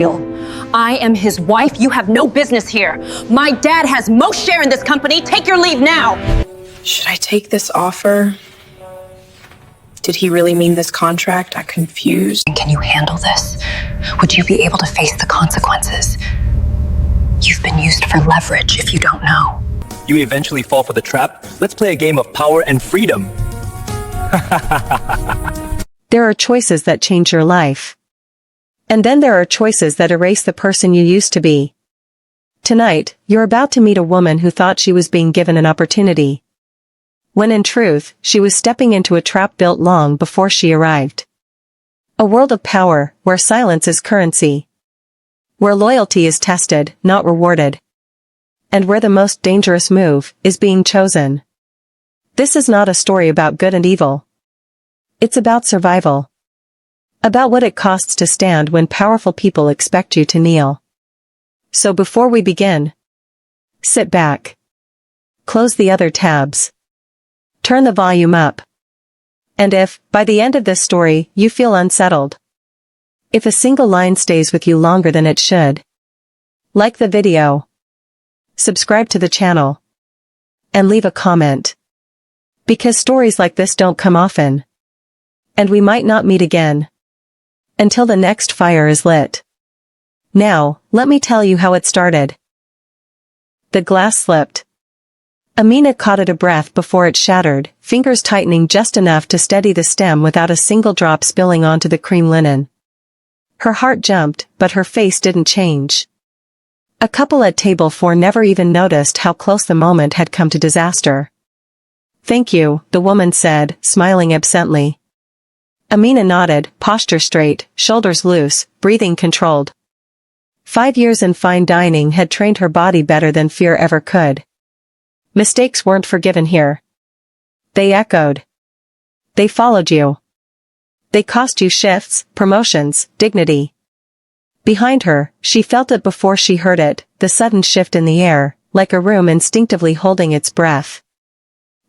I am his wife. You have no business here. My dad has most share in this company. Take your leave now. Should I take this offer? Did he really mean this contract? I'm confused. Can you handle this? Would you be able to face the consequences? You've been used for leverage if you don't know. You eventually fall for the trap. Let's play a game of power and freedom. There are choices that change your life. And then there are choices that erase the person you used to be. Tonight, you're about to meet a woman who thought she was being given an opportunity, when in truth, she was stepping into a trap built long before she arrived. A world of power, where silence is currency. Where loyalty is tested, not rewarded. And where the most dangerous move is being chosen. This is not a story about good and evil. It's about survival. About what it costs to stand when powerful people expect you to kneel. So before we begin, sit back. Close the other tabs. Turn the volume up. And if, by the end of this story, you feel unsettled, if a single line stays with you longer than it should, like the video, subscribe to the channel, and leave a comment. Because stories like this don't come often. And we might not meet again. Until the next fire is lit. Now, let me tell you how it started. The glass slipped. Amina caught it a breath before it shattered, fingers tightening just enough to steady the stem without a single drop spilling onto the cream linen. Her heart jumped, but her face didn't change. A couple at table 4 never even noticed how close the moment had come to disaster. "Thank you," the woman said, smiling absently. Amina nodded, posture straight, shoulders loose, breathing controlled. 5 years in fine dining had trained her body better than fear ever could. Mistakes weren't forgiven here. They echoed. They followed you. They cost you shifts, promotions, dignity. Behind her, she felt it before she heard it, the sudden shift in the air, like a room instinctively holding its breath.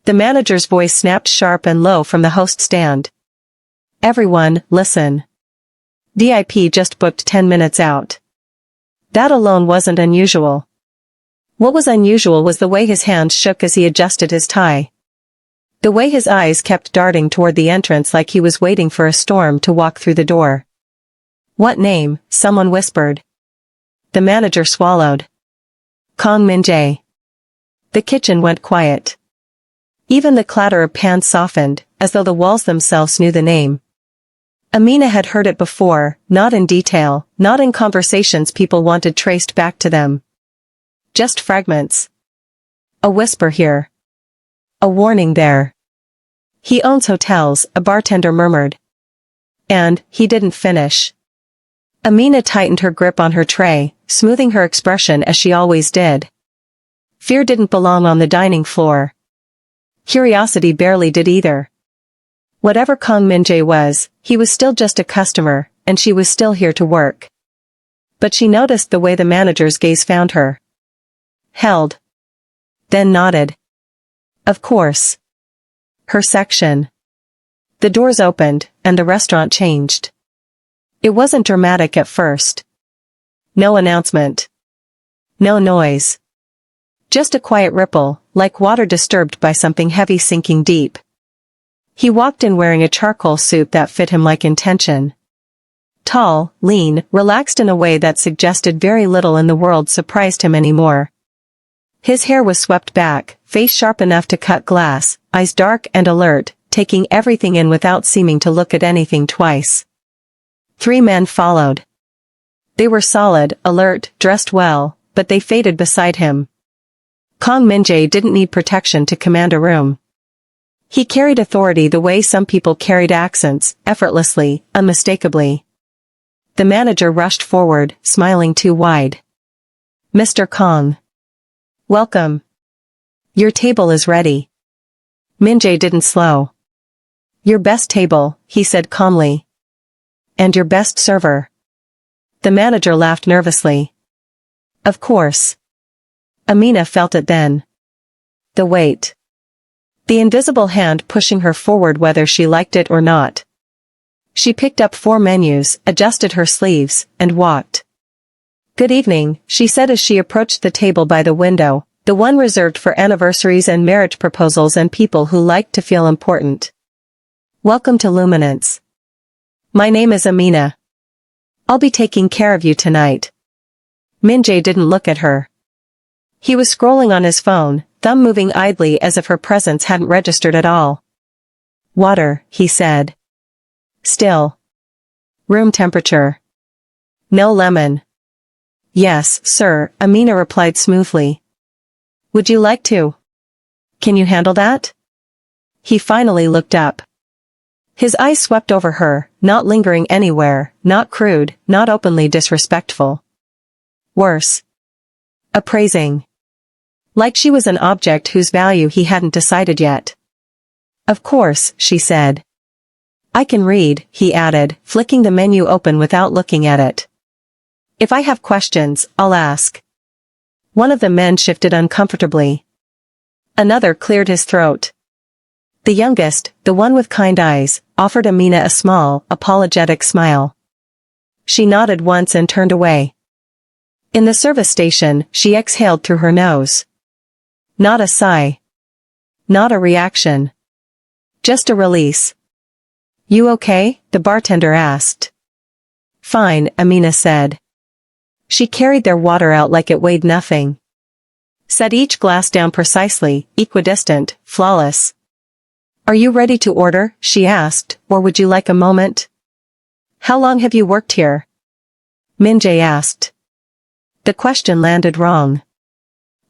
The manager's voice snapped sharp and low from the host stand. "Everyone, listen. VIP just booked 10 minutes out." That alone wasn't unusual. What was unusual was the way his hands shook as he adjusted his tie. The way his eyes kept darting toward the entrance like he was waiting for a storm to walk through the door. "What name?" someone whispered. The manager swallowed. "Kang Min-jae." The kitchen went quiet. Even the clatter of pans softened, as though the walls themselves knew the name. Amina had heard it before, not in detail, not in conversations people wanted traced back to them. Just fragments. A whisper here. A warning there. "He owns hotels," a bartender murmured. And, he didn't finish. Amina tightened her grip on her tray, smoothing her expression as she always did. Fear didn't belong on the dining floor. Curiosity barely did either. Whatever Kang Min-jae was, he was still just a customer, and she was still here to work. But she noticed the way the manager's gaze found her. Held. Then nodded. Of course. Her section. The doors opened, and the restaurant changed. It wasn't dramatic at first. No announcement. No noise. Just a quiet ripple, like water disturbed by something heavy sinking deep. He walked in wearing a charcoal suit that fit him like intention. Tall, lean, relaxed in a way that suggested very little in the world surprised him anymore. His hair was swept back, face sharp enough to cut glass, eyes dark and alert, taking everything in without seeming to look at anything twice. 3 men followed. They were solid, alert, dressed well, but they faded beside him. Kang Min-jae didn't need protection to command a room. He carried authority the way some people carried accents, effortlessly, unmistakably. The manager rushed forward, smiling too wide. "Mr. Kang. Welcome. Your table is ready." Min-jae didn't slow. "Your best table," he said calmly. "And your best server." The manager laughed nervously. "Of course." Amina felt it then. The weight. The invisible hand pushing her forward whether she liked it or not. She picked up 4 menus, adjusted her sleeves, and walked. Good evening, she said as she approached the table by the window, the one reserved for anniversaries and marriage proposals and people who like to feel important. Welcome to Luminance. My name is Amina. I'll be taking care of you tonight. Min-jae didn't look at her. He was scrolling on his phone, thumb moving idly as if her presence hadn't registered at all. Water, he said. Still. Room temperature. No lemon. Yes, sir, Amina replied smoothly. Would you like to? Can you handle that? He finally looked up. His eyes swept over her, not lingering anywhere, not crude, not openly disrespectful. Worse. Appraising. Like she was an object whose value he hadn't decided yet. Of course, she said. I can read, he added, flicking the menu open without looking at it. If I have questions, I'll ask. One of the men shifted uncomfortably. Another cleared his throat. The youngest, the one with kind eyes, offered Amina a small, apologetic smile. She nodded once and turned away. In the service station, she exhaled through her nose. Not a sigh. Not a reaction. Just a release. You okay? The bartender asked. Fine, Amina said. She carried their water out like it weighed nothing. Set each glass down precisely, equidistant, flawless. Are you ready to order? She asked, or would you like a moment? How long have you worked here? Min-jae asked. The question landed wrong.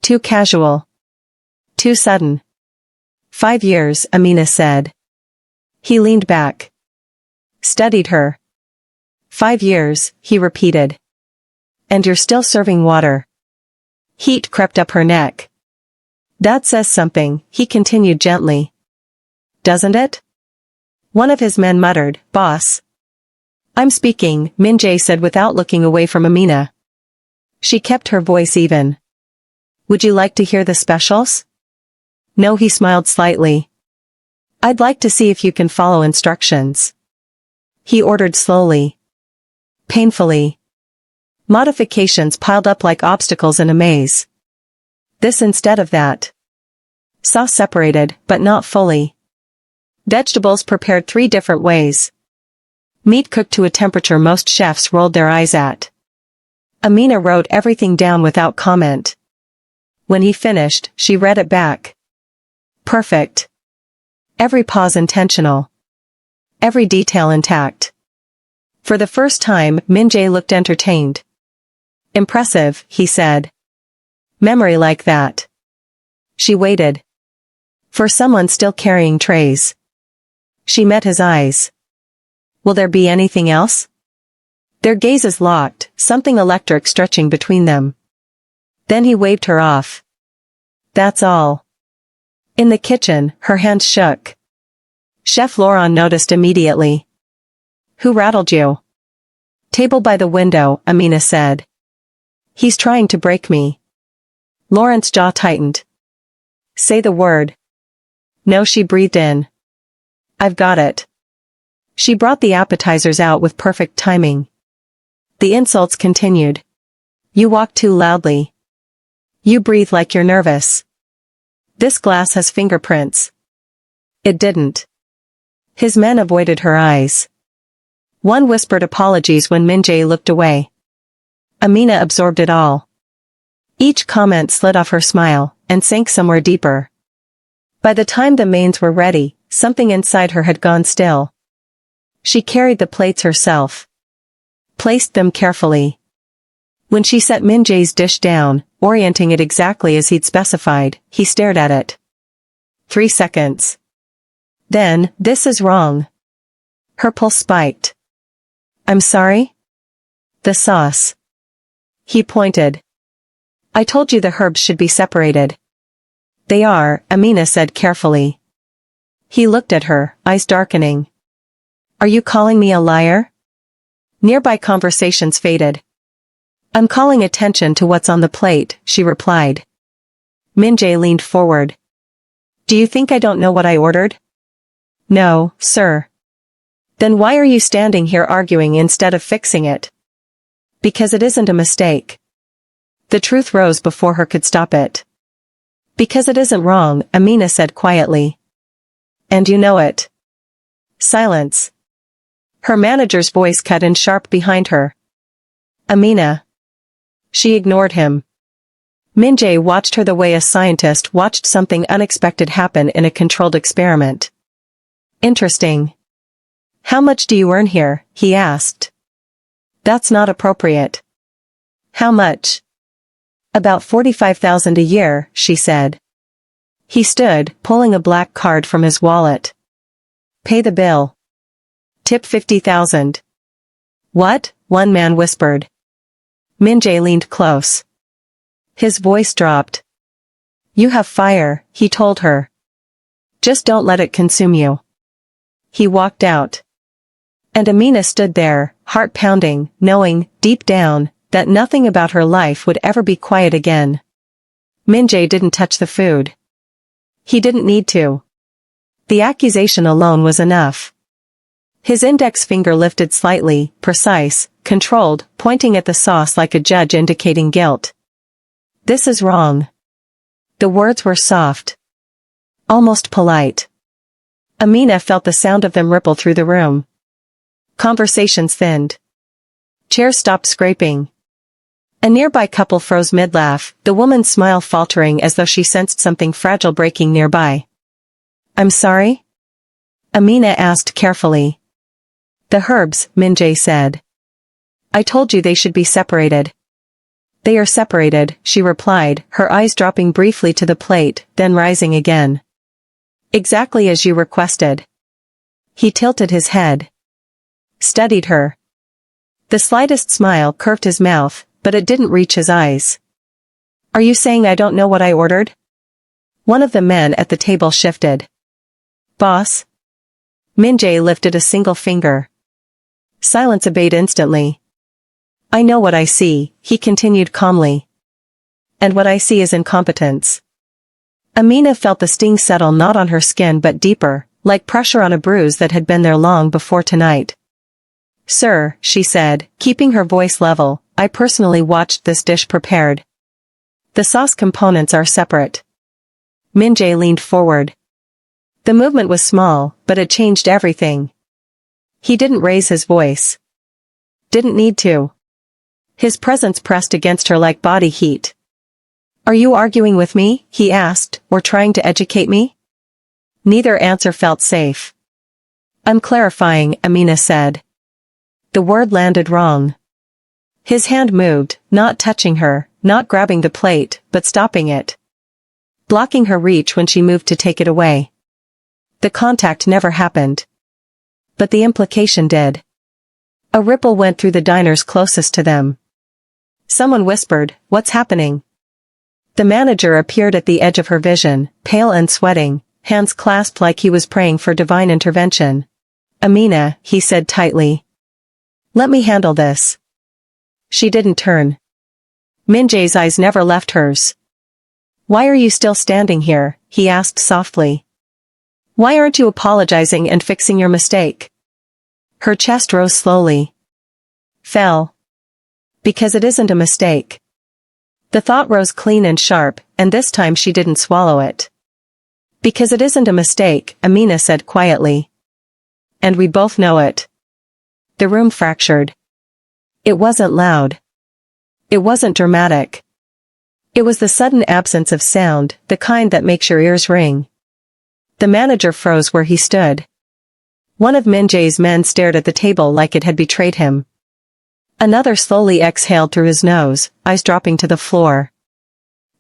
Too casual. Too sudden. 5 years, Amina said. He leaned back. Studied her. 5 years, he repeated. And you're still serving water. Heat crept up her neck. That says something, he continued gently. Doesn't it? One of his men muttered, Boss. I'm speaking, Min-jae said without looking away from Amina. She kept her voice even. Would you like to hear the specials? No, he smiled slightly. I'd like to see if you can follow instructions. He ordered slowly. Painfully. Modifications piled up like obstacles in a maze. This instead of that. Sauce separated, but not fully. Vegetables prepared 3 different ways. Meat cooked to a temperature most chefs rolled their eyes at. Amina wrote everything down without comment. When he finished, she read it back. Perfect. Every pause intentional. Every detail intact. For the first time, Min-jae looked entertained. Impressive, he said. Memory like that. She waited. For someone still carrying trays. She met his eyes. Will there be anything else? Their gazes locked, something electric stretching between them. Then he waved her off. That's all. In the kitchen, her hands shook. Chef Laurent noticed immediately. Who rattled you? Table by the window, Amina said. He's trying to break me. Laurent's jaw tightened. Say the word. No, she breathed in. I've got it. She brought the appetizers out with perfect timing. The insults continued. You walk too loudly. You breathe like you're nervous. This glass has fingerprints. It didn't. His men avoided her eyes. One whispered apologies when Min-jae looked away. Amina absorbed it all. Each comment slid off her smile, and sank somewhere deeper. By the time the mains were ready, something inside her had gone still. She carried the plates herself. Placed them carefully. When she set Min-jae's dish down, orienting it exactly as he'd specified, he stared at it. 3 seconds. Then, this is wrong. Her pulse spiked. I'm sorry? The sauce. He pointed. I told you the herbs should be separated. They are, Amina said carefully. He looked at her, eyes darkening. Are you calling me a liar? Nearby conversations faded. I'm calling attention to what's on the plate, she replied. Min-jae leaned forward. Do you think I don't know what I ordered? No, sir. Then why are you standing here arguing instead of fixing it? Because it isn't a mistake. The truth rose before her could stop it. Because it isn't wrong, Amina said quietly. And you know it. Silence. Her manager's voice cut in sharp behind her. Amina. She ignored him. Min-jae watched her the way a scientist watched something unexpected happen in a controlled experiment. Interesting. How much do you earn here? He asked. That's not appropriate. How much? About 45,000 a year, she said. He stood, pulling a black card from his wallet. Pay the bill. Tip 50,000. What? One man whispered. Min-jae leaned close. His voice dropped. You have fire, he told her. Just don't let it consume you. He walked out. And Amina stood there, heart pounding, knowing, deep down, that nothing about her life would ever be quiet again. Min-jae didn't touch the food. He didn't need to. The accusation alone was enough. His index finger lifted slightly, precise, controlled, pointing at the sauce like a judge indicating guilt. This is wrong. The words were soft. Almost polite. Amina felt the sound of them ripple through the room. Conversations thinned. Chairs stopped scraping. A nearby couple froze mid-laugh, the woman's smile faltering as though she sensed something fragile breaking nearby. I'm sorry? Amina asked carefully. The herbs, Min-jae said. I told you they should be separated. They are separated, she replied, her eyes dropping briefly to the plate, then rising again. Exactly as you requested. He tilted his head. Studied her. The slightest smile curved his mouth, but it didn't reach his eyes. Are you saying I don't know what I ordered? One of the men at the table shifted. Boss? Min-jae lifted a single finger. Silence obeyed instantly. I know what I see, he continued calmly. And what I see is incompetence. Amina felt the sting settle not on her skin but deeper, like pressure on a bruise that had been there long before tonight. Sir, she said, keeping her voice level, I personally watched this dish prepared. The sauce components are separate. Min-jae leaned forward. The movement was small, but it changed everything. He didn't raise his voice. Didn't need to. His presence pressed against her like body heat. Are you arguing with me, he asked, or trying to educate me? Neither answer felt safe. I'm clarifying, Amina said. The word landed wrong. His hand moved, not touching her, not grabbing the plate, but stopping it. Blocking her reach when she moved to take it away. The contact never happened. But the implication did. A ripple went through the diners closest to them. Someone whispered, what's happening? The manager appeared at the edge of her vision, pale and sweating, hands clasped like he was praying for divine intervention. Amina, he said tightly. Let me handle this. She didn't turn. Min-jae's eyes never left hers. Why are you still standing here? He asked softly. Why aren't you apologizing and fixing your mistake? Her chest rose slowly. Fell. Because it isn't a mistake. The thought rose clean and sharp, and this time she didn't swallow it. Because it isn't a mistake, Amina said quietly. And we both know it. The room fractured. It wasn't loud. It wasn't dramatic. It was the sudden absence of sound, the kind that makes your ears ring. The manager froze where he stood. One of Min-jae's men stared at the table like it had betrayed him. Another slowly exhaled through his nose, eyes dropping to the floor.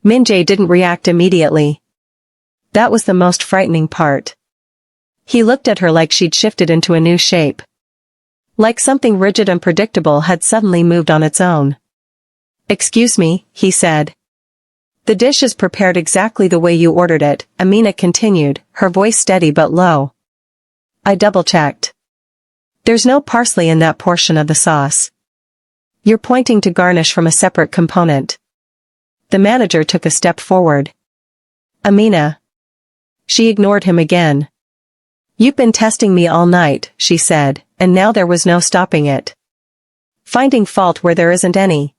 Min-jae didn't react immediately. That was the most frightening part. He looked at her like she'd shifted into a new shape. Like something rigid and predictable had suddenly moved on its own. Excuse me, he said. The dish is prepared exactly the way you ordered it, Amina continued, her voice steady but low. I double-checked. There's no parsley in that portion of the sauce. You're pointing to garnish from a separate component. The manager took a step forward. Amina. She ignored him again. You've been testing me all night, she said, and now there was no stopping it. Finding fault where there isn't any.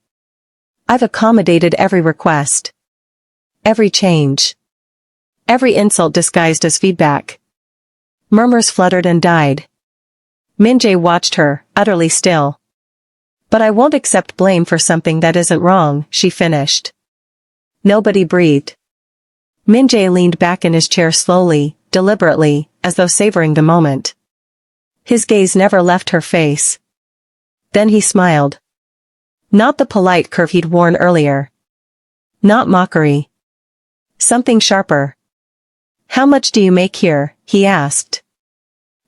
I've accommodated every request. Every change. Every insult disguised as feedback. Murmurs fluttered and died. Min-jae watched her, utterly still. But I won't accept blame for something that isn't wrong, she finished. Nobody breathed. Min-jae leaned back in his chair slowly, deliberately, as though savoring the moment. His gaze never left her face. Then he smiled. Not the polite curve he'd worn earlier. Not mockery. Something sharper. How much do you make here? He asked.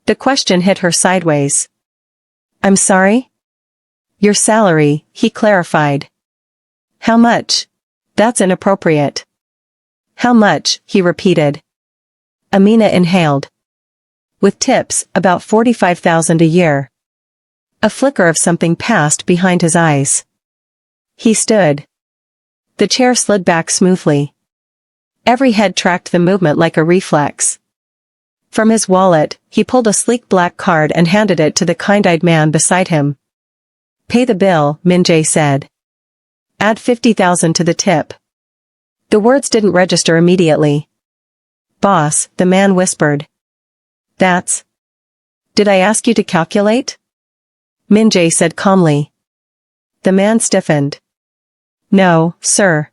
The question hit her sideways. I'm sorry? Your salary, he clarified. How much? That's inappropriate. How much, he repeated. Amina inhaled. With tips, about 45,000 a year. A flicker of something passed behind his eyes. He stood. The chair slid back smoothly. Every head tracked the movement like a reflex. From his wallet, he pulled a sleek black card and handed it to the kind-eyed man beside him. Pay the bill, Min-jae said. Add 50,000 to the tip. The words didn't register immediately. Boss, the man whispered. That's... Did I ask you to calculate? Min-jae said calmly. The man stiffened. No, sir.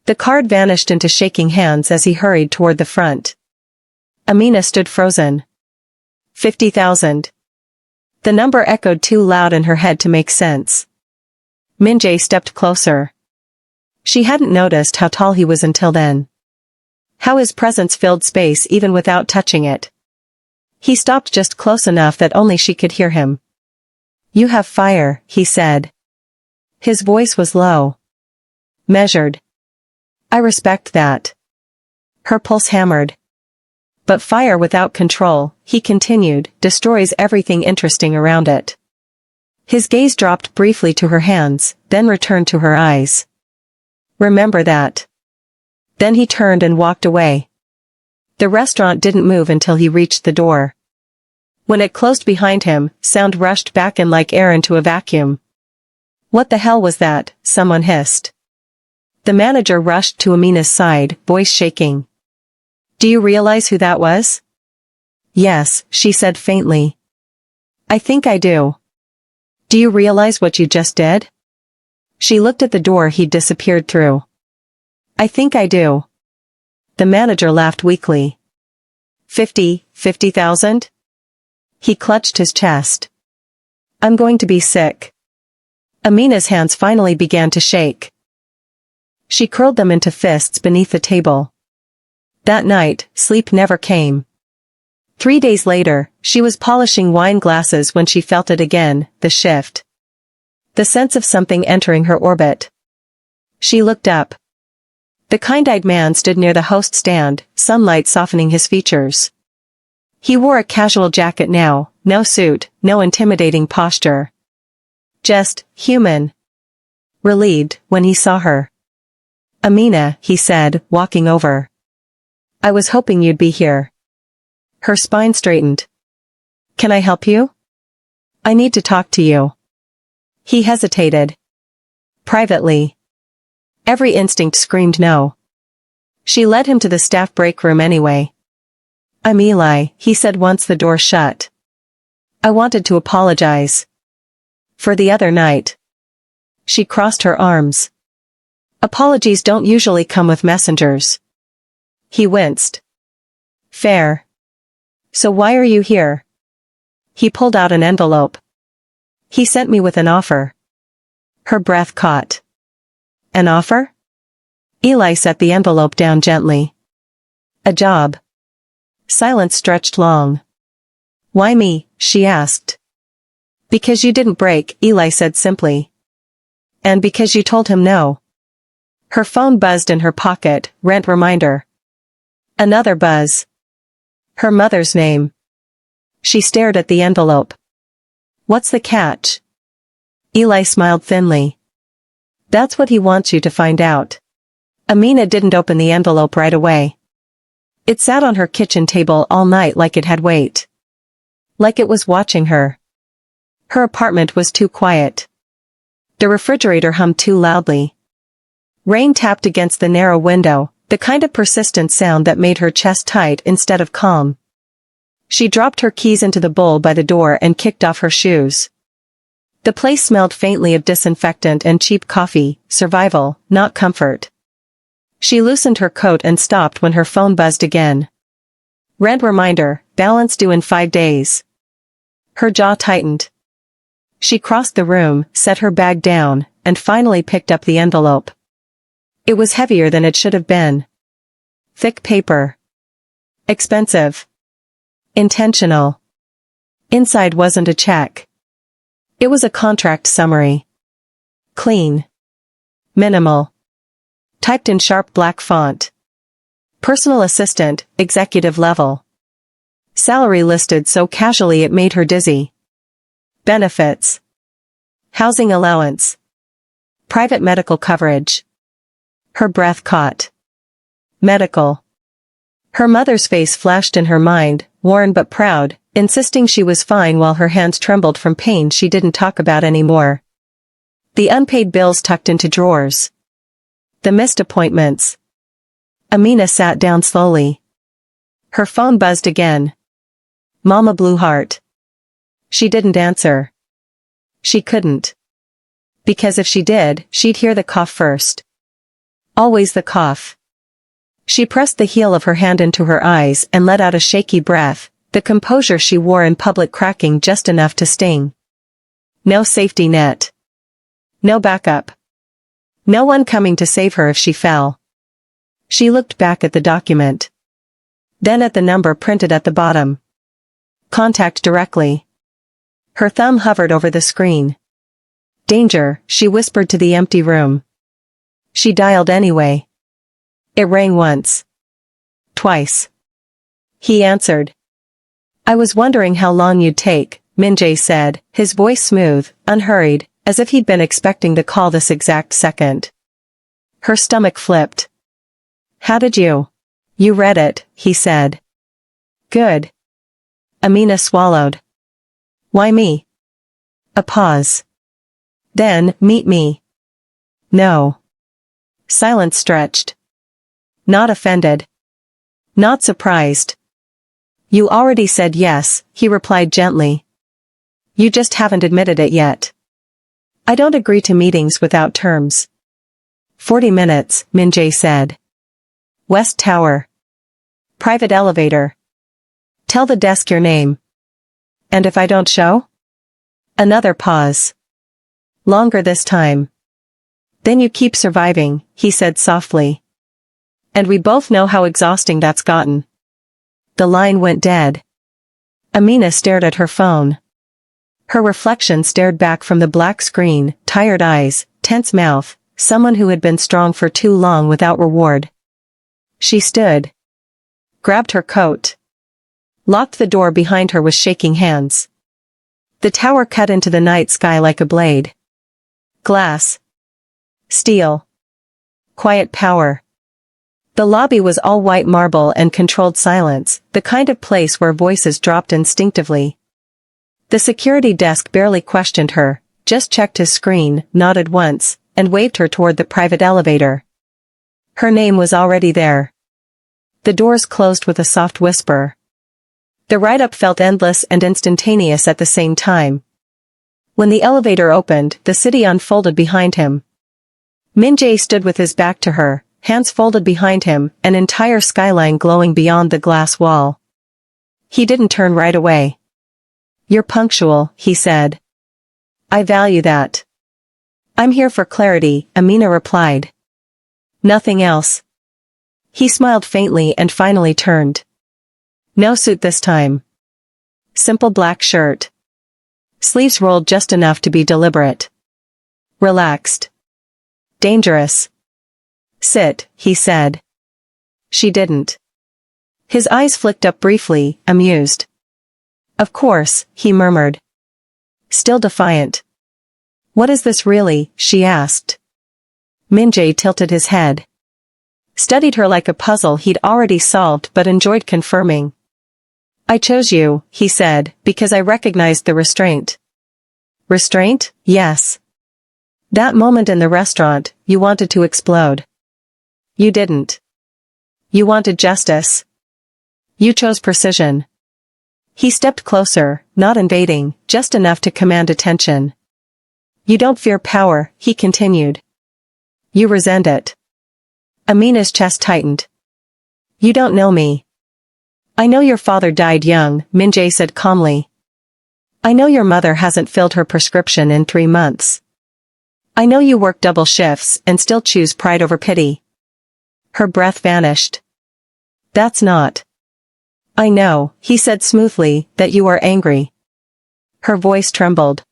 The card vanished into shaking hands as he hurried toward the front. Amina stood frozen. 50,000. The number echoed too loud in her head to make sense. Min-jae stepped closer. She hadn't noticed how tall he was until then. How his presence filled space even without touching it. He stopped just close enough that only she could hear him. You have fire, he said. His voice was low. Measured. I respect that. Her pulse hammered. But fire without control, he continued, destroys everything interesting around it. His gaze dropped briefly to her hands, then returned to her eyes. Remember that. Then he turned and walked away. The restaurant didn't move until he reached the door. When it closed behind him, sound rushed back in like air into a vacuum. What the hell was that? Someone hissed. The manager rushed to Amina's side, voice shaking. Do you realize who that was? Yes, she said faintly. I think I do. Do you realize what you just did? She looked at the door he'd disappeared through. I think I do. The manager laughed weakly. 50,000? He clutched his chest. I'm going to be sick. Amina's hands finally began to shake. She curled them into fists beneath the table. That night, sleep never came. 3 days later, she was polishing wine glasses when she felt it again, the shift. The sense of something entering her orbit. She looked up. The kind-eyed man stood near the host stand, sunlight softening his features. He wore a casual jacket now, no suit, no intimidating posture. Just, human. Relieved, when he saw her. Amina, he said, walking over. I was hoping you'd be here. Her spine straightened. Can I help you? I need to talk to you. He hesitated. Privately. Every instinct screamed no. She led him to the staff break room anyway. I'm Eli, he said once the door shut. I wanted to apologize. For the other night. She crossed her arms. Apologies don't usually come with messengers. He winced. Fair. So why are you here? He pulled out an envelope. He sent me with an offer. Her breath caught. An offer? Eli set the envelope down gently. A job. Silence stretched long. Why me? She asked. Because you didn't break, Eli said simply. And because you told him no. Her phone buzzed in her pocket, rent reminder. Another buzz. Her mother's name. She stared at the envelope. What's the catch? Eli smiled thinly. That's what he wants you to find out. Amina didn't open the envelope right away. It sat on her kitchen table all night like it had weight. Like it was watching her. Her apartment was too quiet. The refrigerator hummed too loudly. Rain tapped against the narrow window, the kind of persistent sound that made her chest tight instead of calm. She dropped her keys into the bowl by the door and kicked off her shoes. The place smelled faintly of disinfectant and cheap coffee, survival, not comfort. She loosened her coat and stopped when her phone buzzed again. Rent reminder, balance due in 5 days. Her jaw tightened. She crossed the room, set her bag down, and finally picked up the envelope. It was heavier than it should have been. Thick paper. Expensive. Intentional. Inside wasn't a check. It was a contract summary. Clean. Minimal. Typed in sharp black font. Personal assistant, executive level. Salary listed so casually it made her dizzy. Benefits. Housing allowance. Private medical coverage. Her breath caught. Medical. Her mother's face flashed in her mind, worn but proud, insisting she was fine while her hands trembled from pain she didn't talk about anymore. The unpaid bills tucked into drawers. The missed appointments. Amina sat down slowly. Her phone buzzed again. Mama Blue Heart. She didn't answer. She couldn't. Because if she did, she'd hear the cough first. Always the cough. She pressed the heel of her hand into her eyes and let out a shaky breath, the composure she wore in public cracking just enough to sting. No safety net. No backup. No one coming to save her if she fell. She looked back at the document. Then at the number printed at the bottom. Contact directly. Her thumb hovered over the screen. Danger, she whispered to the empty room. She dialed anyway. It rang once. Twice. He answered. I was wondering how long you'd take, Min-jae said, his voice smooth, unhurried, as if he'd been expecting the call this exact second. Her stomach flipped. How did you? You read it, he said. Good. Amina swallowed. Why me? A pause. Then, meet me. No. Silence stretched. Not offended. Not surprised. You already said yes, he replied gently. You just haven't admitted it yet. I don't agree to meetings without terms. 40 minutes, Min-jae said. West Tower. Private elevator. Tell the desk your name. And if I don't show? Another pause. Longer this time. Then you keep surviving, he said softly. And we both know how exhausting that's gotten. The line went dead. Amina stared at her phone. Her reflection stared back from the black screen, tired eyes, tense mouth, someone who had been strong for too long without reward. She stood. Grabbed her coat. Locked the door behind her with shaking hands. The tower cut into the night sky like a blade. Glass. Steel. Quiet power. The lobby was all white marble and controlled silence, the kind of place where voices dropped instinctively. The security desk barely questioned her, just checked his screen, nodded once, and waved her toward the private elevator. Her name was already there. The doors closed with a soft whisper. The ride-up felt endless and instantaneous at the same time. When the elevator opened, the city unfolded behind him. Min-jae stood with his back to her, hands folded behind him, an entire skyline glowing beyond the glass wall. He didn't turn right away. You're punctual, he said. I value that. I'm here for clarity, Amina replied. Nothing else. He smiled faintly and finally turned. No suit this time. Simple black shirt. Sleeves rolled just enough to be deliberate. Relaxed. Dangerous. Sit, he said. She didn't. His eyes flicked up briefly, amused. Of course, he murmured. Still defiant. What is this really, she asked. Min-jae tilted his head. Studied her like a puzzle he'd already solved but enjoyed confirming. I chose you, he said, because I recognized the restraint. Restraint? Yes. That moment in the restaurant, you wanted to explode. You didn't. You wanted justice. You chose precision. He stepped closer, not invading, just enough to command attention. You don't fear power, he continued. You resent it. Amina's chest tightened. You don't know me. I know your father died young, Min-jae said calmly. I know your mother hasn't filled her prescription in 3 months. I know you work double shifts and still choose pride over pity. Her breath vanished. That's not. I know, he said smoothly, that you are angry. Her voice trembled.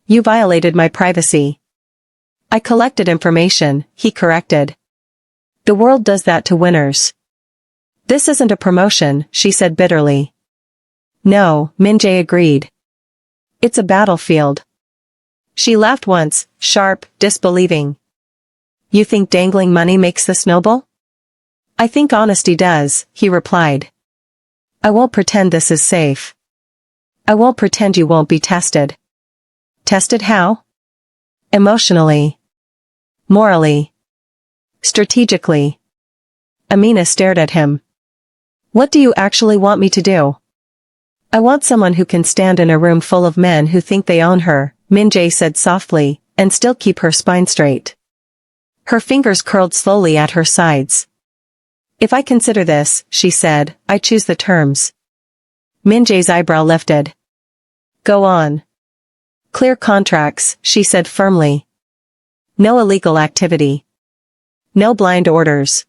You violated my privacy. I collected information, he corrected. The world does that to winners. This isn't a promotion, she said bitterly. No, Min-jae agreed. It's a battlefield. She laughed once, sharp, disbelieving. You think dangling money makes this noble? I think honesty does, he replied. I won't pretend this is safe. I won't pretend you won't be tested. Tested how? Emotionally. Morally. Strategically. Amina stared at him. What do you actually want me to do? I want someone who can stand in a room full of men who think they own her, Min-jae said softly, and still keep her spine straight. Her fingers curled slowly at her sides. If I consider this, she said, I choose the terms. Min-jae's eyebrow lifted. Go on. Clear contracts, she said firmly. No illegal activity. No blind orders.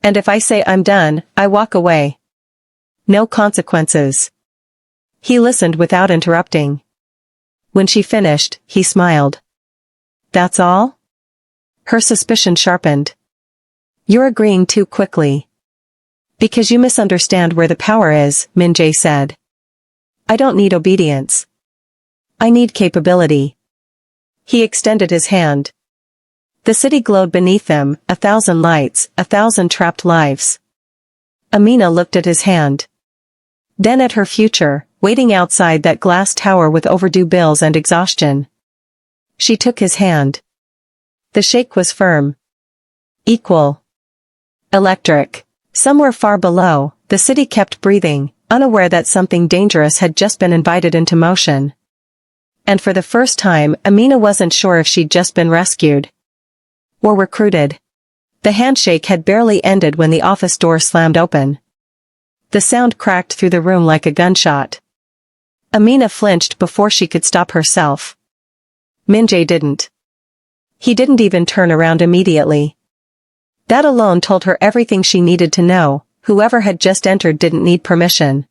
And if I say I'm done, I walk away. No consequences. He listened without interrupting. When she finished, he smiled. That's all? Her suspicion sharpened. You're agreeing too quickly. Because you misunderstand where the power is, Min-jae said. I don't need obedience. I need capability. He extended his hand. The city glowed beneath them, 1,000 lights, 1,000 trapped lives. Amina looked at his hand. Then at her future, waiting outside that glass tower with overdue bills and exhaustion. She took his hand. The shake was firm. Equal. Electric. Somewhere far below, the city kept breathing, unaware that something dangerous had just been invited into motion. And for the first time, Amina wasn't sure if she'd just been rescued. Or recruited. The handshake had barely ended when the office door slammed open. The sound cracked through the room like a gunshot. Amina flinched before she could stop herself. Min-jae didn't. He didn't even turn around immediately. That alone told her everything she needed to know. Whoever had just entered didn't need permission.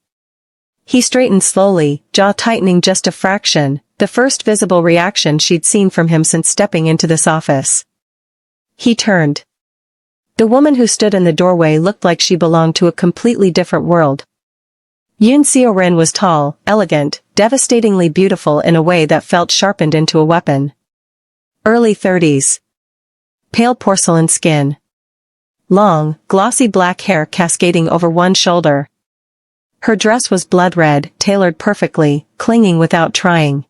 He straightened slowly, jaw tightening just a fraction, the first visible reaction she'd seen from him since stepping into this office. He turned. The woman who stood in the doorway looked like she belonged to a completely different world. Yoon Seo-rin was tall, elegant, devastatingly beautiful in a way that felt sharpened into a weapon. Early 30s. Pale porcelain skin. Long, glossy black hair cascading over one shoulder. Her dress was blood red, tailored perfectly, clinging without trying.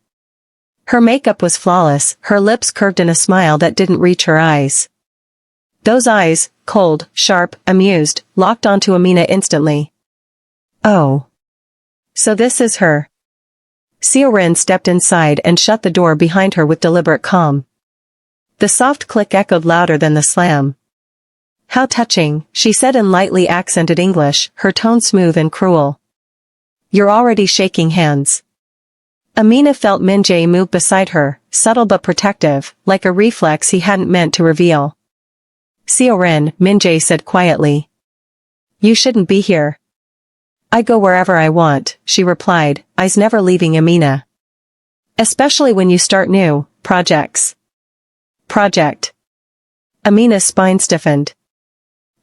Her makeup was flawless, her lips curved in a smile that didn't reach her eyes. Those eyes, cold, sharp, amused, locked onto Amina instantly. Oh. So this is her. Seo-rin stepped inside and shut the door behind her with deliberate calm. The soft click echoed louder than the slam. How touching, she said in lightly accented English, her tone smooth and cruel. You're already shaking hands. Amina felt Min-jae move beside her, subtle but protective, like a reflex he hadn't meant to reveal. Seo-rin, Min-jae said quietly. You shouldn't be here. I go wherever I want, she replied, eyes never leaving Amina. Especially when you start new projects. Project. Amina's spine stiffened.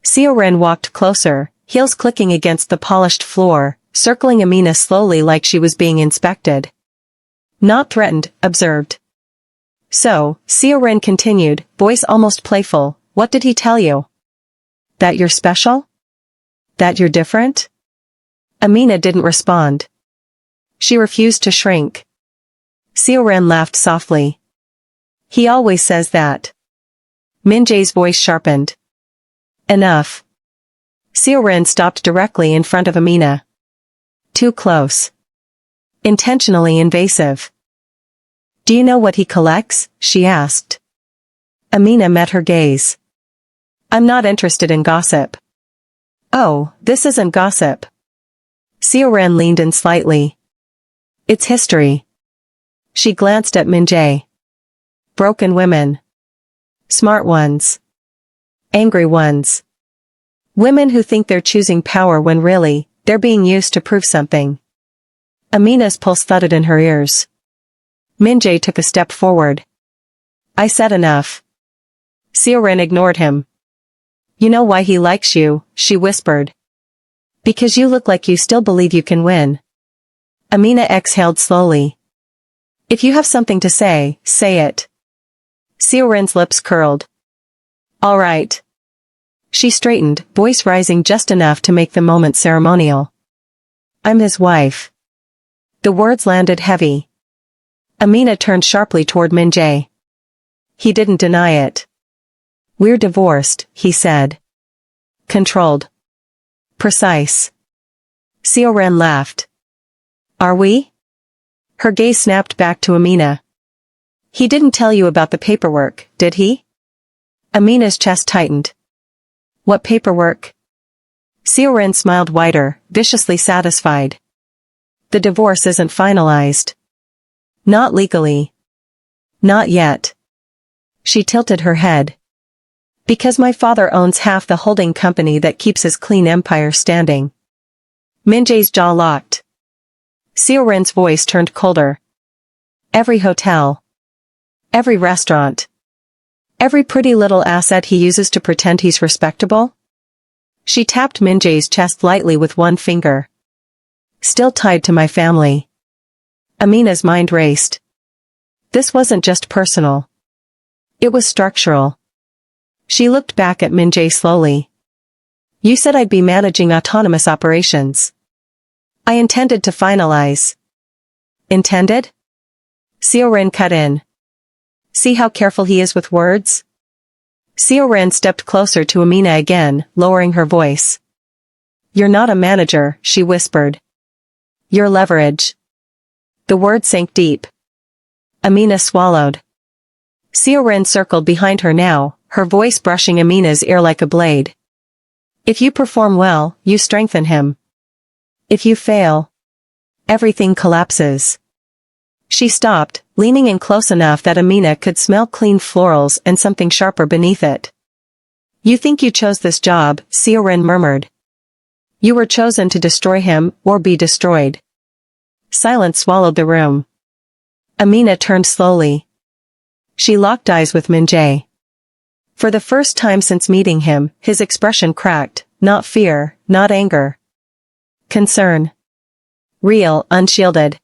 Seo-rin walked closer, heels clicking against the polished floor, circling Amina slowly like she was being inspected. Not threatened, observed. So, Seo-rin continued, voice almost playful, what did he tell you? That you're special? That you're different? Amina didn't respond. She refused to shrink. Seo-rin laughed softly. He always says that. Min-jae's voice sharpened. Enough. Seo-rin stopped directly in front of Amina. Too close. Intentionally invasive. Do you know what he collects? She asked. Amina met her gaze. I'm not interested in gossip. Oh, this isn't gossip. Seo-rin leaned in slightly. It's history. She glanced at Min-jae. Broken women. Smart ones. Angry ones. Women who think they're choosing power when really, they're being used to prove something. Amina's pulse thudded in her ears. Min-jae took a step forward. I said enough. Seo-rin ignored him. You know why he likes you, she whispered. Because you look like you still believe you can win. Amina exhaled slowly. If you have something to say, say it. Seo-rin's lips curled. All right. She straightened, voice rising just enough to make the moment ceremonial. I'm his wife. The words landed heavy. Amina turned sharply toward Min-jae. He didn't deny it. We're divorced, he said. Controlled. Precise. Seo-rin laughed. Are we? Her gaze snapped back to Amina. He didn't tell you about the paperwork, did he? Amina's chest tightened. What paperwork? Seo-rin smiled wider, viciously satisfied. The divorce isn't finalized. Not legally. Not yet. She tilted her head. Because my father owns half the holding company that keeps his clean empire standing. Min-jae's jaw locked. Seo-rin's voice turned colder. Every hotel. Every restaurant. Every pretty little asset he uses to pretend he's respectable? She tapped Min-jae's chest lightly with one finger. Still tied to my family. Amina's mind raced. This wasn't just personal. It was structural. She looked back at Min-jae slowly. You said I'd be managing autonomous operations. I intended to finalize. Intended? Seo-rin cut in. See how careful he is with words? Seo-rin stepped closer to Amina again, lowering her voice. You're not a manager, she whispered. You're leverage. The word sank deep. Amina swallowed. Seo-rin circled behind her now, her voice brushing Amina's ear like a blade. If you perform well, you strengthen him. If you fail, everything collapses. She stopped, leaning in close enough that Amina could smell clean florals and something sharper beneath it. You think you chose this job, Seo-rin murmured. You were chosen to destroy him, or be destroyed. Silence swallowed the room. Amina turned slowly. She locked eyes with Min-jae. For the first time since meeting him, his expression cracked, not fear, not anger. Concern. Real, unshielded.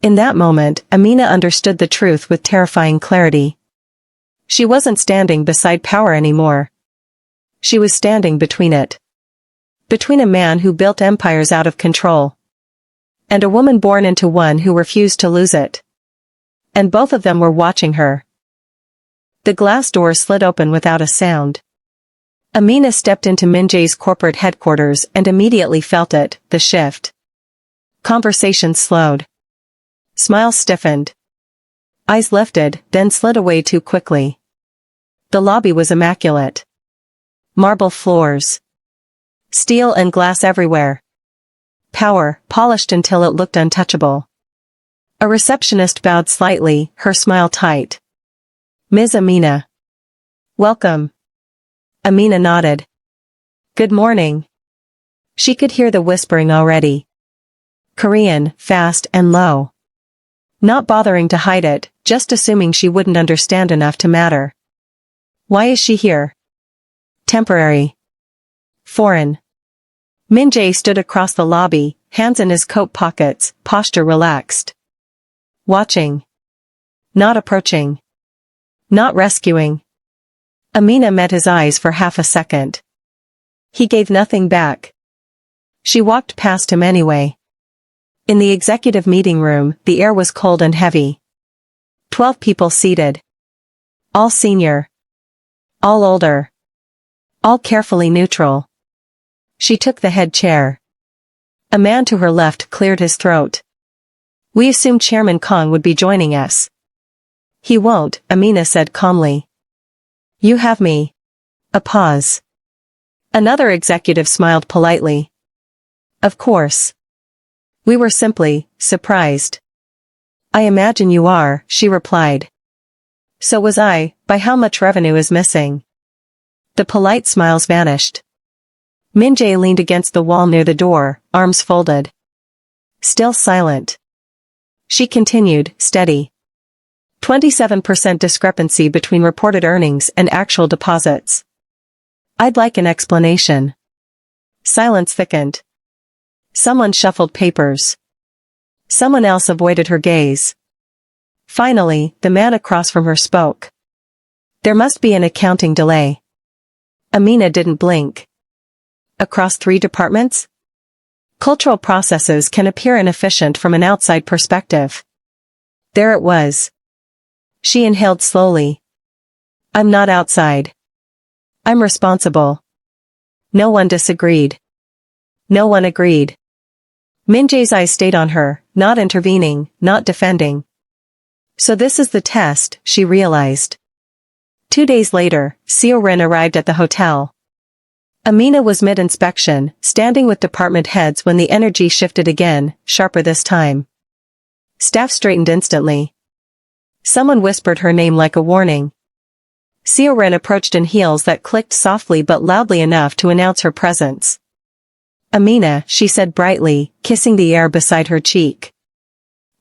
In that moment, Amina understood the truth with terrifying clarity. She wasn't standing beside power anymore. She was standing between it. Between a man who built empires out of control. And a woman born into one who refused to lose it. And both of them were watching her. The glass door slid open without a sound. Amina stepped into Min-jae's corporate headquarters and immediately felt it, the shift. Conversation slowed. Smiles stiffened. Eyes lifted, then slid away too quickly. The lobby was immaculate. Marble floors. Steel and glass everywhere. Power, polished until it looked untouchable. A receptionist bowed slightly, her smile tight. Ms. Amina. Welcome. Amina nodded. Good morning. She could hear the whispering already. Korean, fast and low. Not bothering to hide it, just assuming she wouldn't understand enough to matter. Why is she here? Temporary. Foreign. Min-jae stood across the lobby, hands in his coat pockets, posture relaxed. Watching. Not approaching. Not rescuing. Amina met his eyes for half a second. He gave nothing back. She walked past him anyway. In the executive meeting room, the air was cold and heavy. 12 people seated. All senior. All older. All carefully neutral. She took the head chair. A man to her left cleared his throat. We assumed Chairman Kong would be joining us. He won't, Amina said calmly. You have me. A pause. Another executive smiled politely. Of course. We were simply surprised. I imagine you are, she replied. So was I, by how much revenue is missing. The polite smiles vanished. Min-jae leaned against the wall near the door, arms folded. Still silent. She continued, steady. 27% discrepancy between reported earnings and actual deposits. I'd like an explanation. Silence thickened. Someone shuffled papers. Someone else avoided her gaze. Finally, the man across from her spoke. There must be an accounting delay. Amina didn't blink. Across 3 departments? Cultural processes can appear inefficient from an outside perspective. There it was. She inhaled slowly. I'm not outside. I'm responsible. No one disagreed. No one agreed. Min-jae's eyes stayed on her, not intervening, not defending. So this is the test, she realized. 2 days later, Seo-rin arrived at the hotel. Amina was mid-inspection, standing with department heads when the energy shifted again, sharper this time. Staff straightened instantly. Someone whispered her name like a warning. Seo-rin approached in heels that clicked softly but loudly enough to announce her presence. Amina, she said brightly, kissing the air beside her cheek.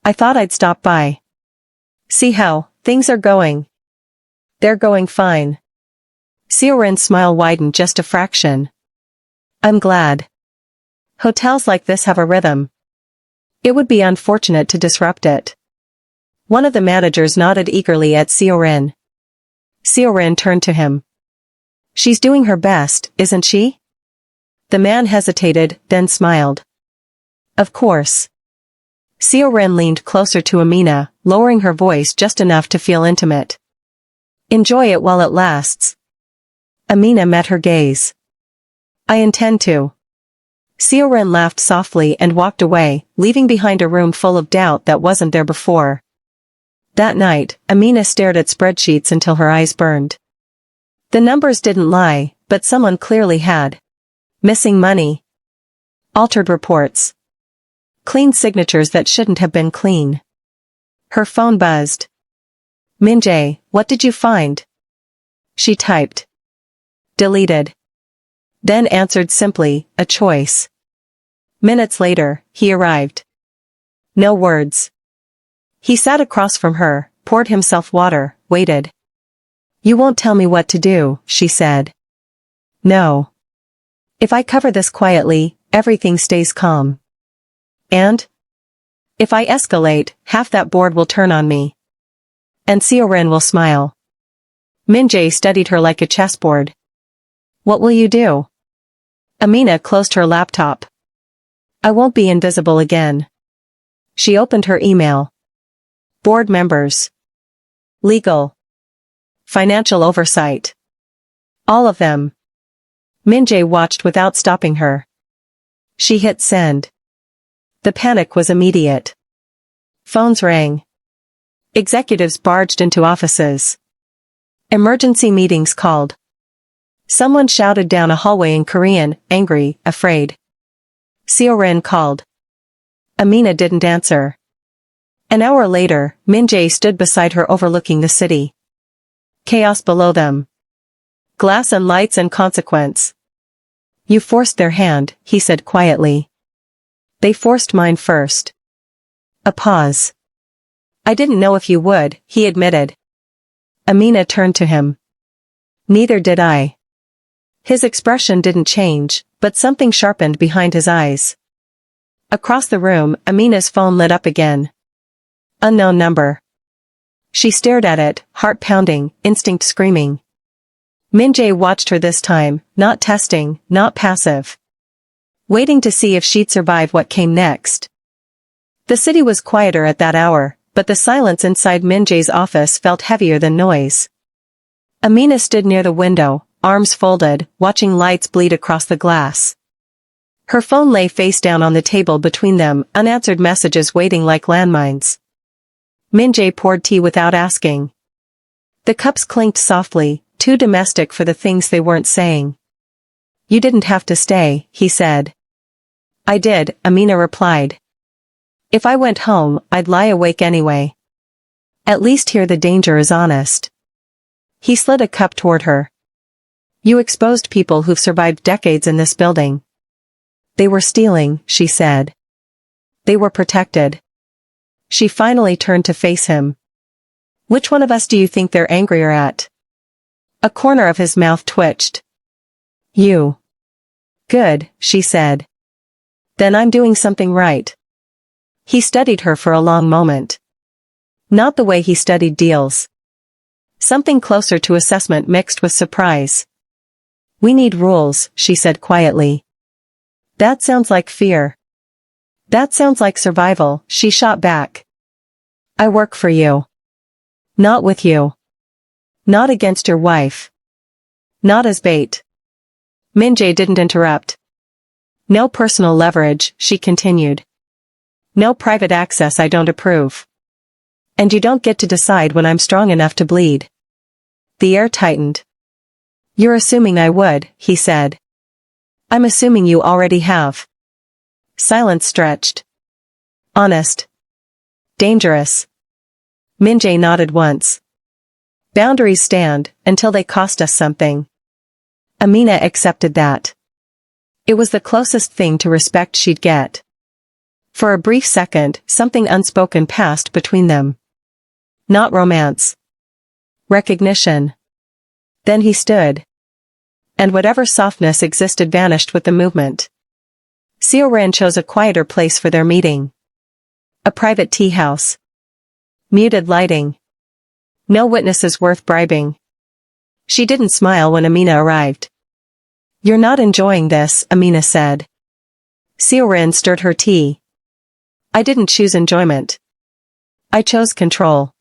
I thought I'd stop by. See how things are going. They're going fine. Seo-rin's smile widened just a fraction. I'm glad. Hotels like this have a rhythm. It would be unfortunate to disrupt it. One of the managers nodded eagerly at Seo-rin. Seo-rin turned to him. She's doing her best, isn't she? The man hesitated, then smiled. Of course. Seo-rin leaned closer to Amina, lowering her voice just enough to feel intimate. Enjoy it while it lasts. Amina met her gaze. I intend to. Seo-rin laughed softly and walked away, leaving behind a room full of doubt that wasn't there before. That night, Amina stared at spreadsheets until her eyes burned. The numbers didn't lie, but someone clearly had. Missing money. Altered reports. Clean signatures that shouldn't have been clean. Her phone buzzed. Min-jae, what did you find? She typed. Deleted. Then answered simply, a choice. Minutes later, he arrived. No words. He sat across from her, poured himself water, waited. You won't tell me what to do, she said. No. If I cover this quietly, everything stays calm. And? If I escalate, half that board will turn on me. And Seo-rin will smile. Min-jae studied her like a chessboard. What will you do? Amina closed her laptop. I won't be invisible again. She opened her email. Board members. Legal. Financial oversight. All of them. Min-jae watched without stopping her. She hit send. The panic was immediate. Phones rang. Executives barged into offices. Emergency meetings called. Someone shouted down a hallway in Korean, angry, afraid. Seo-rin called. Amina didn't answer. An hour later, Min-jae stood beside her overlooking the city. Chaos below them. Glass and lights and consequence. You forced their hand, he said quietly. They forced mine first. A pause. I didn't know if you would, he admitted. Amina turned to him. Neither did I. His expression didn't change, but something sharpened behind his eyes. Across the room, Amina's phone lit up again. Unknown number. She stared at it, heart pounding, instinct screaming. Min-jae watched her this time, not testing, not passive. Waiting to see if she'd survive what came next. The city was quieter at that hour, but the silence inside Min-jae's office felt heavier than noise. Amina stood near the window, arms folded, watching lights bleed across the glass. Her phone lay face down on the table between them, unanswered messages waiting like landmines. Min-jae poured tea without asking. The cups clinked softly, too domestic for the things they weren't saying. "You didn't have to stay," he said. "I did," Amina replied. "If I went home, I'd lie awake anyway. At least here the danger is honest." He slid a cup toward her. "You exposed people who've survived decades in this building." "They were stealing," she said. "They were protected." She finally turned to face him. "Which one of us do you think they're angrier at?" A corner of his mouth twitched. "You." "Good," she said. "Then I'm doing something right." He studied her for a long moment. Not the way he studied deals. Something closer to assessment mixed with surprise. "We need rules," she said quietly. "That sounds like fear." "That sounds like survival," she shot back. "I work for you. Not with you. Not against your wife. Not as bait." Min-jae didn't interrupt. "No personal leverage," she continued. "No private access I don't approve. And you don't get to decide when I'm strong enough to bleed." The air tightened. "You're assuming I would," he said. "I'm assuming you already have." Silence stretched. "Honest. Dangerous." Min-jae nodded once. "Boundaries stand, until they cost us something." Amina accepted that. It was the closest thing to respect she'd get. For a brief second, something unspoken passed between them. Not romance. Recognition. Then he stood. And whatever softness existed vanished with the movement. Seo-ran chose a quieter place for their meeting. A private tea house. Muted lighting. No witnesses worth bribing. She didn't smile when Amina arrived. "You're not enjoying this," Amina said. Seo-ran stirred her tea. "I didn't choose enjoyment. I chose control."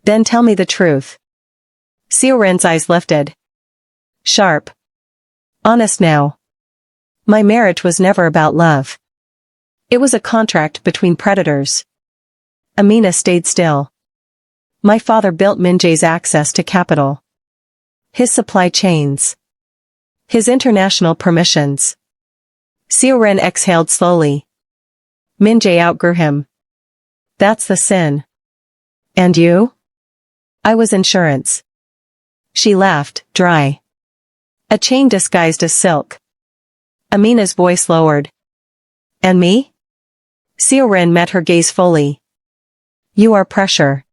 "Then tell me the truth." Seo-ran's eyes lifted. Sharp. "Honest now. My marriage was never about love. It was a contract between predators." Amina stayed still. "My father built Min-jae's access to capital. His supply chains. His international permissions." Seo-ran exhaled slowly. "Min-jae outgrew him. That's the sin." "And you?" "I was insurance." She laughed, dry. "A chain disguised as silk." Amina's voice lowered. "And me?" Seo-ran met her gaze fully. "You are pressure.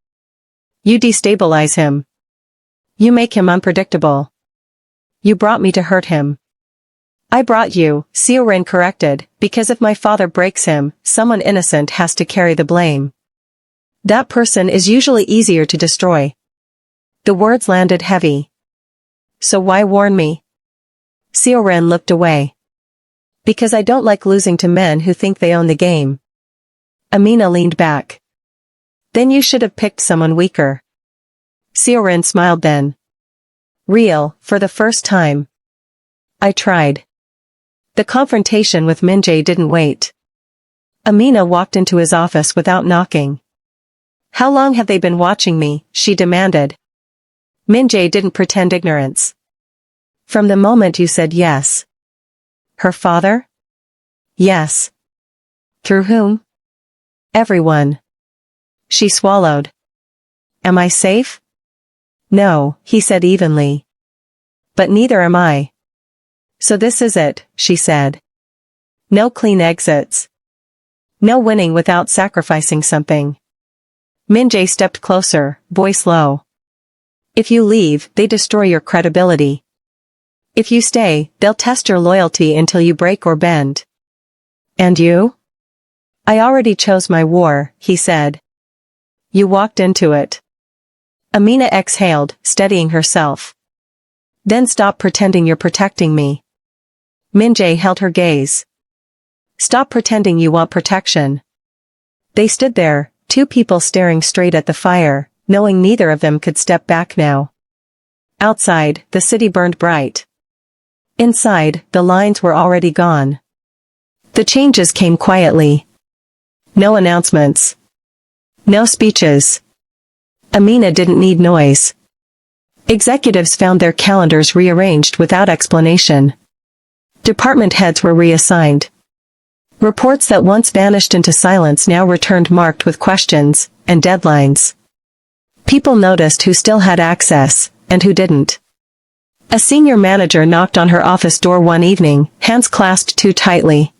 You destabilize him. You make him unpredictable. You brought me to hurt him." "I brought you," Seo-ran corrected, "because if my father breaks him, someone innocent has to carry the blame. That person is usually easier to destroy." The words landed heavy. "So why warn me?" Seo-ran looked away. "Because I don't like losing to men who think they own the game." Amina leaned back. "Then you should have picked someone weaker." Seo-ran smiled then. "Real, for the first time." "I tried." The confrontation with Min-jae didn't wait. Amina walked into his office without knocking. "How long have they been watching me?" she demanded. Min-jae didn't pretend ignorance. "From the moment you said yes." "Her father?" "Yes." "Through whom?" "Everyone." She swallowed. "Am I safe?" "No," he said evenly. "But neither am I." "So this is it," she said. "No clean exits. No winning without sacrificing something." Min-jae stepped closer, voice low. "If you leave, they destroy your credibility. If you stay, they'll test your loyalty until you break or bend." "And you?" "I already chose my war," he said. "You walked into it." Amina exhaled, steadying herself. "Then stop pretending you're protecting me." Min-jae held her gaze. "Stop pretending you want protection." They stood there, two people staring straight at the fire, knowing neither of them could step back now. Outside, the city burned bright. Inside, the lines were already gone. The changes came quietly. No announcements. No speeches. Amina didn't need noise. Executives found their calendars rearranged without explanation. Department heads were reassigned. Reports that once vanished into silence now returned marked with questions and deadlines. People noticed who still had access and who didn't. A senior manager knocked on her office door one evening, hands clasped too tightly.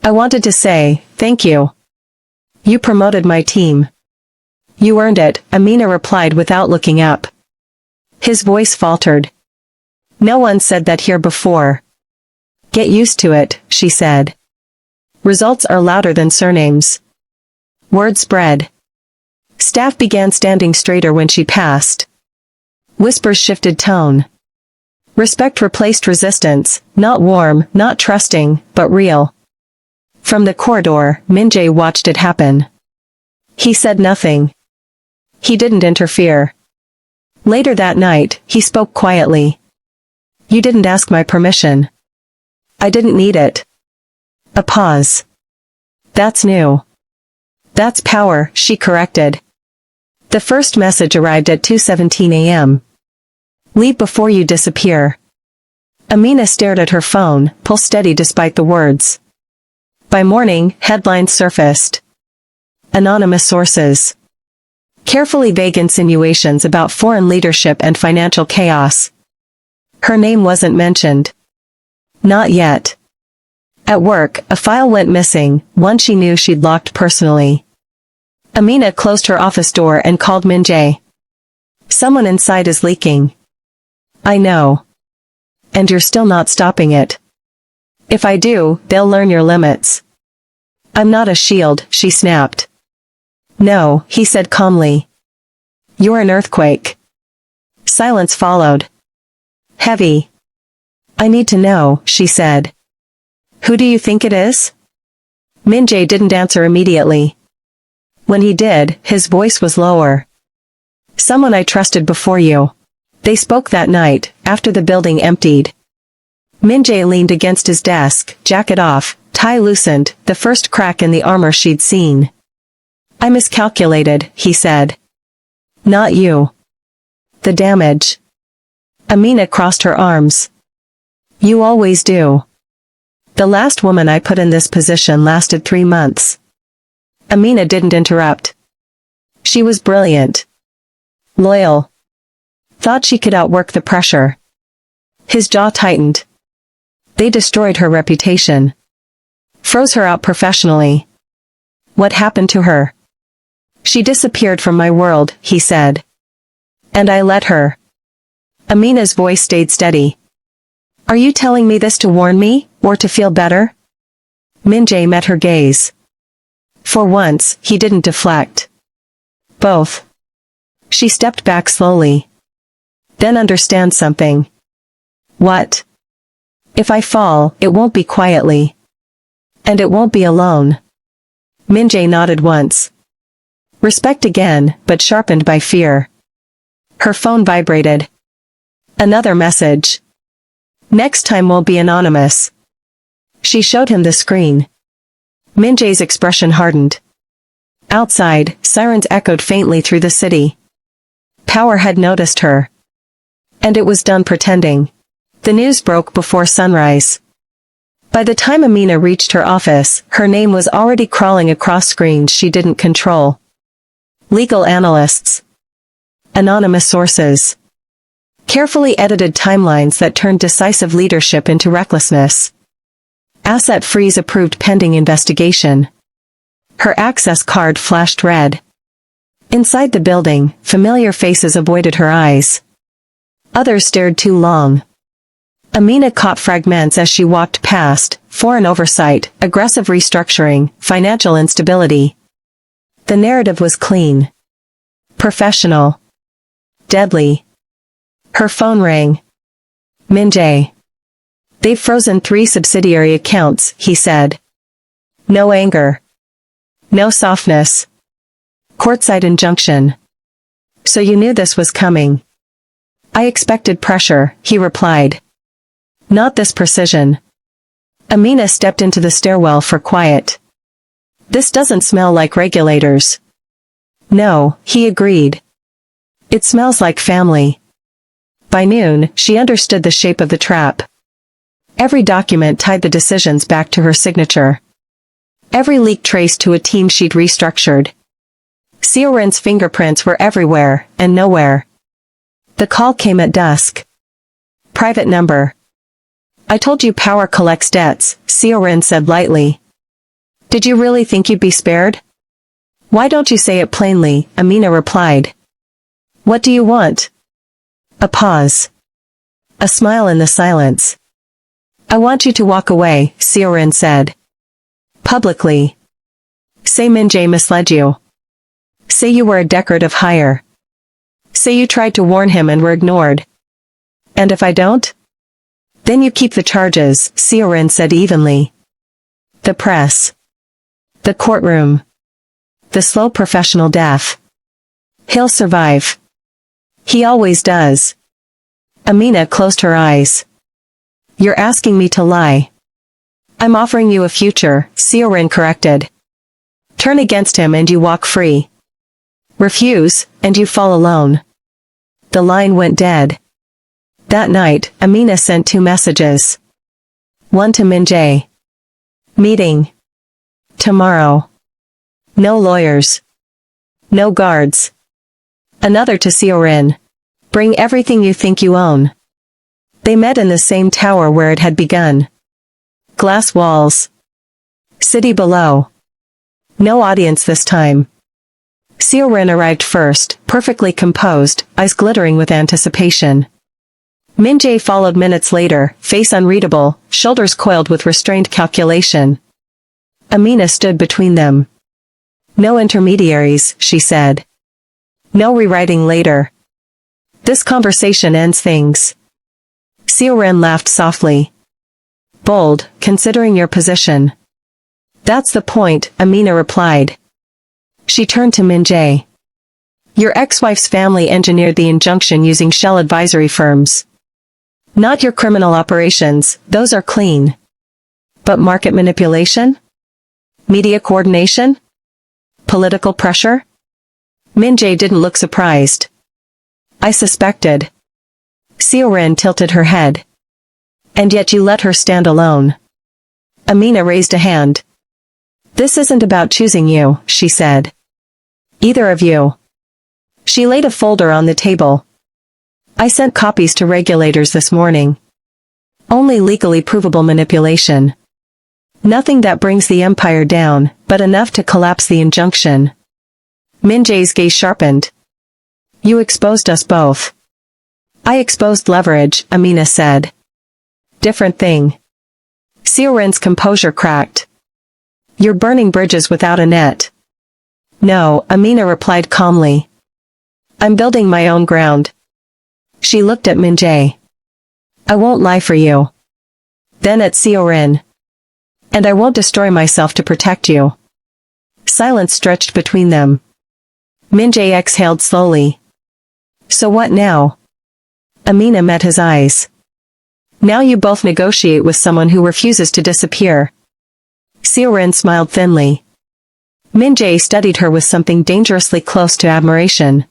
"I wanted to say, thank you. You promoted my team." "You earned it," Amina replied without looking up. His voice faltered. "No one said that here before." "Get used to it," she said. "Results are louder than surnames." Word spread. Staff began standing straighter when she passed. Whispers shifted tone. Respect replaced resistance, not warm, not trusting, but real. From the corridor, Min-jae watched it happen. He said nothing. He didn't interfere. Later that night, he spoke quietly. "You didn't ask my permission." "I didn't need it." A pause. "That's new." "That's power," she corrected. The first message arrived at 2:17 a.m. "Leave before you disappear." Amina stared at her phone, pulse steady despite the words. By morning, headlines surfaced. Anonymous sources. Carefully vague insinuations about foreign leadership and financial chaos. Her name wasn't mentioned. Not yet. At work, a file went missing, one she knew she'd locked personally. Amina closed her office door and called Min-jae. "Someone inside is leaking." "I know. And you're still not stopping it." "If I do, they'll learn your limits." "I'm not a shield," she snapped. "No," he said calmly. "You're an earthquake." Silence followed. Heavy. "I need to know," she said. "Who do you think it is?" Min-jae didn't answer immediately. When he did, his voice was lower. "Someone I trusted before you." They spoke that night, after the building emptied. Min-jae leaned against his desk, jacket off, tie loosened, the first crack in the armor she'd seen. "I miscalculated," he said. "Not you. The damage." Amina crossed her arms. "You always do. The last woman I put in this position lasted 3 months." Amina didn't interrupt. She was brilliant. Loyal. Thought she could outwork the pressure. His jaw tightened. They destroyed her reputation. Froze her out professionally. What happened to her? "She disappeared from my world," he said. "And I let her." Amina's voice stayed steady. "Are you telling me this to warn me, or to feel better?" Min-jae met her gaze. For once, he didn't deflect. "Both." She stepped back slowly. "Then understand something." "What?" "If I fall, it won't be quietly. And it won't be alone." Min-jae nodded once. Respect again, but sharpened by fear. Her phone vibrated. Another message. "Next time won't be anonymous." She showed him the screen. Min-jae's expression hardened. Outside, sirens echoed faintly through the city. Power had noticed her. And it was done pretending. The news broke before sunrise. By the time Amina reached her office, her name was already crawling across screens she didn't control. Legal analysts. Anonymous sources. Carefully edited timelines that turned decisive leadership into recklessness. Asset freeze approved pending investigation. Her access card flashed red. Inside the building, familiar faces avoided her eyes. Others stared too long. Amina caught fragments as she walked past: foreign oversight, aggressive restructuring, financial instability. The narrative was clean. Professional. Deadly. Her phone rang. Min-jae. "They've frozen 3 subsidiary accounts," he said. No anger. No softness. Courtside injunction. "So you knew this was coming." I expected pressure, he replied. Not this precision. Amina stepped into the stairwell for quiet. This doesn't smell like regulators. No, he agreed. It smells like family. By noon, she understood the shape of the trap. Every document tied the decisions back to her signature. Every leak traced to a team she'd restructured. Seorin's fingerprints were everywhere, and nowhere. The call came at dusk. Private number. I told you power collects debts, Seorin said lightly. Did you really think you'd be spared? Why don't you say it plainly, Amina replied. What do you want? A pause. A smile in the silence. I want you to walk away, Seorin said. Publicly. Say Min-jae misled you. Say you were a decorative hire. Say you tried to warn him and were ignored. And if I don't? Then you keep the charges, Seorin said evenly. The press. The courtroom. The slow professional death. He'll survive. He always does. Amina closed her eyes. You're asking me to lie. I'm offering you a future, Seorin corrected. Turn against him and you walk free. Refuse, and you fall alone. The line went dead. That night, Amina sent 2 messages. One to Min-jae. Meeting. Tomorrow. No lawyers. No guards. Another to Seorin. Bring everything you think you own. They met in the same tower where it had begun. Glass walls. City below. No audience this time. Seorin arrived first, perfectly composed, eyes glittering with anticipation. Min-jae followed minutes later, face unreadable, shoulders coiled with restrained calculation. Amina stood between them. No intermediaries, she said. No rewriting later. This conversation ends things. Seorin laughed softly. Bold, considering your position. That's the point, Amina replied. She turned to Min-jae. Your ex-wife's family engineered the injunction using shell advisory firms. Not your criminal operations, those are clean. But market manipulation? Media coordination? Political pressure? Min-jae didn't look surprised. I suspected. Seorin tilted her head. And yet you let her stand alone. Amina raised a hand. This isn't about choosing you, she said. Either of you. She laid a folder on the table. I sent copies to regulators this morning. Only legally provable manipulation. Nothing that brings the empire down, but enough to collapse the injunction. Min-jae's gaze sharpened. You exposed us both. I exposed leverage, Amina said. Different thing. Seorin's composure cracked. You're burning bridges without a net. No, Amina replied calmly. I'm building my own ground. She looked at Min-jae. I won't lie for you. Then at Seorin. And I won't destroy myself to protect you. Silence stretched between them. Min-jae exhaled slowly. So what now? Amina met his eyes. Now you both negotiate with someone who refuses to disappear. Seorin smiled thinly. Min-jae studied her with something dangerously close to admiration.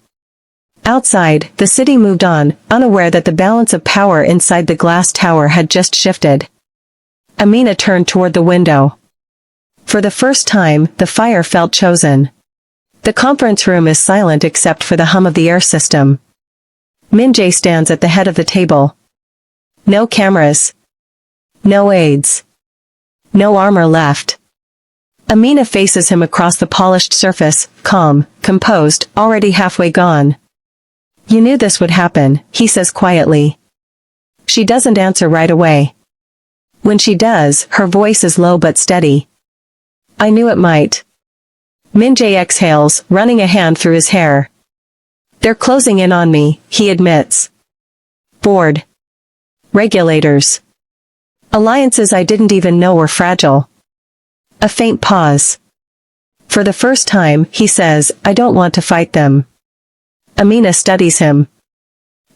Outside, the city moved on, unaware that the balance of power inside the glass tower had just shifted. Amina turned toward the window. For the first time, the fire felt chosen. The conference room is silent except for the hum of the air system. Min-jae stands at the head of the table. No cameras. No aides. No armor left. Amina faces him across the polished surface, calm, composed, already halfway gone. You knew this would happen, he says quietly. She doesn't answer right away. When she does, her voice is low but steady. I knew it might. Min-jae exhales, running a hand through his hair. They're closing in on me, he admits. Board. Regulators. Alliances I didn't even know were fragile. A faint pause. For the first time, he says, I don't want to fight them. Amina studies him.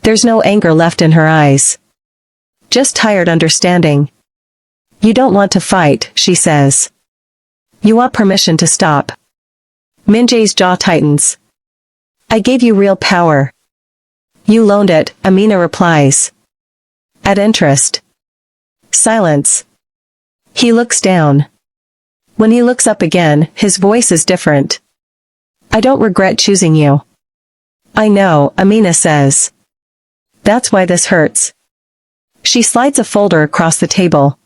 There's no anger left in her eyes. Just tired understanding. You don't want to fight, she says. You want permission to stop. Min-jae's jaw tightens. I gave you real power. You loaned it, Amina replies. At interest. Silence. He looks down. When he looks up again, his voice is different. I don't regret choosing you. I know, Amina says. That's why this hurts. She slides a folder across the table.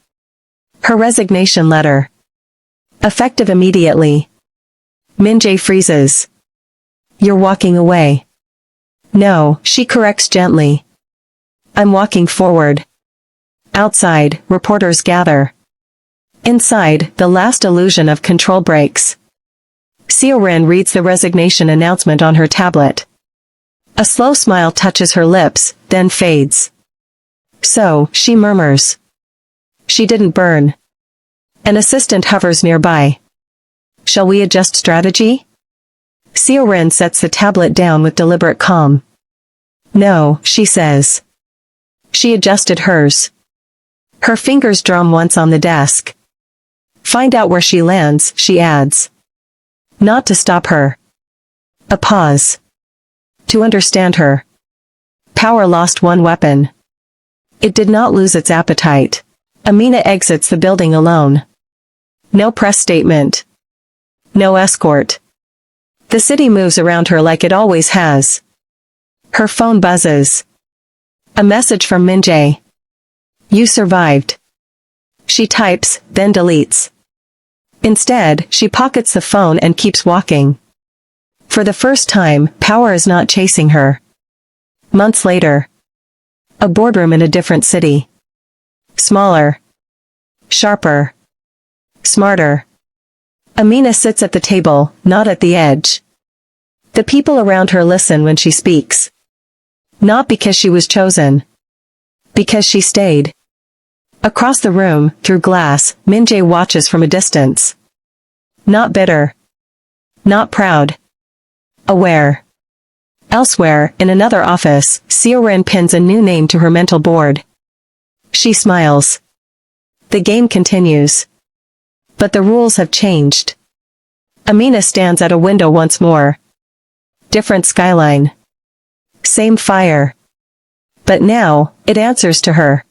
Her resignation letter. Effective immediately. Min-jae freezes. You're walking away. No, she corrects gently. I'm walking forward. Outside, reporters gather. Inside, the last illusion of control breaks. Seo-rin reads the resignation announcement on her tablet. A slow smile touches her lips, then fades. So, she murmurs. She didn't burn. An assistant hovers nearby. Shall we adjust strategy? Seo-rin sets the tablet down with deliberate calm. No, she says. She adjusted hers. Her fingers drum once on the desk. Find out where she lands, she adds. Not to stop her. A pause. To understand her. Power lost one weapon. It did not lose its appetite. Amina exits the building alone. No press statement. No escort. The city moves around her like it always has. Her phone buzzes. A message from Min-jae. You survived. She types, then deletes. Instead, she pockets the phone and keeps walking. For the first time, power is not chasing her. Months later. A boardroom in a different city. Smaller. Sharper. Smarter. Amina sits at the table, not at the edge. The people around her listen when she speaks. Not because she was chosen. Because she stayed. Across the room, through glass, Min-jae watches from a distance. Not bitter. Not proud. Aware. Elsewhere, in another office, Seo-rin pins a new name to her mental board. She smiles. The game continues. But the rules have changed. Amina stands at a window once more. Different skyline. Same fire. But now, it answers to her.